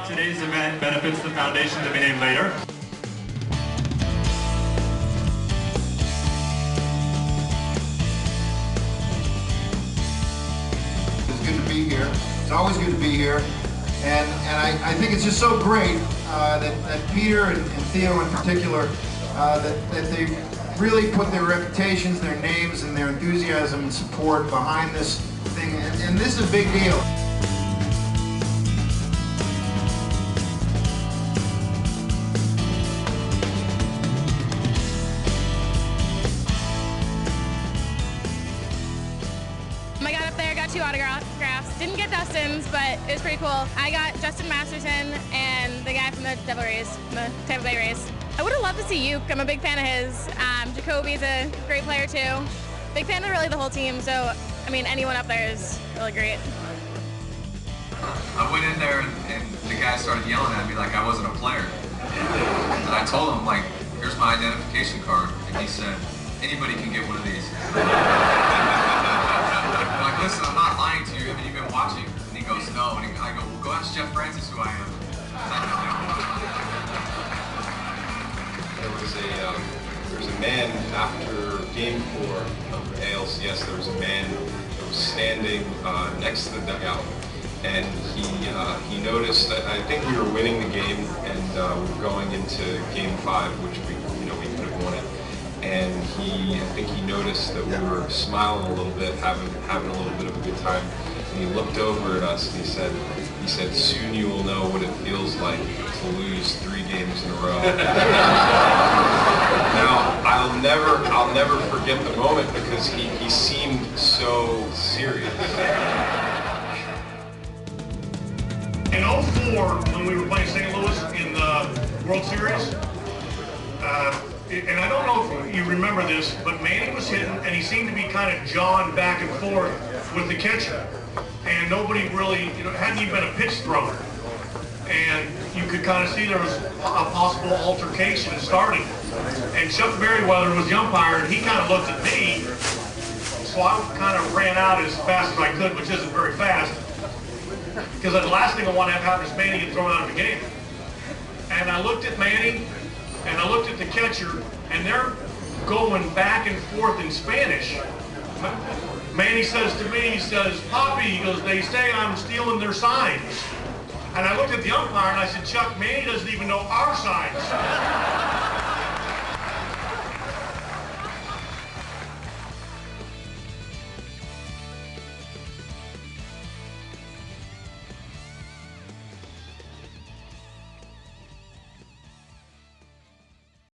Today's event benefits the foundation to be named later. It's good to be here. It's always good to be here. And I think it's just so great that Peter and Theo in particular, that they really put their reputations, their names, and their enthusiasm and support behind this thing. And this is a big deal. I got up there, got 2 autographs. Didn't get Dustin's, but it was pretty cool. I got Justin Masterson and the guy from the Tampa Bay Rays. I would have loved to see Uke. I'm a big fan of his. Jacoby's a great player too. Big fan of really the whole team, so I mean anyone up there is really great. I went in there and the guy started yelling at me like I wasn't a player. And I told him, like, here's my identification card. And he said, anybody can get one of these. I'm like, listen, I'm not lying to you. Have you been watching? And he goes, no. And I go, well, go ask Jeff Francis who I am. There was a man after Game 4 of ALCS. There was a man that was standing next to the dugout, and he noticed that I think we were winning the game, and we were going into Game 5, which we could have won it. And I think he noticed that we were smiling a little bit, having a little bit of a good time. And he looked over at us and he said, soon you will know what it feels like to lose 3 games in a row. Now, I'll never forget the moment because he seemed so serious. In 04, when we were playing St. Louis in the World Series, and I don't know if you remember this, but Manny was hitting and he seemed to be kind of jawing back and forth with the catcher. And nobody really, hadn't even been a pitch thrower. And you could kind of see there was a possible altercation starting. And Chuck Merriweather was the umpire, and he kind of looked at me. So I kind of ran out as fast as I could, which isn't very fast. Because the last thing I want to have happen is Manny get thrown out of the game. And I looked at Manny, and I looked at the catcher, and they're going back and forth in Spanish. Manny says to me, he says, Poppy, he goes, they say I'm stealing their signs. And I looked at the umpire and I said, Chuck, Manny doesn't even know our signs.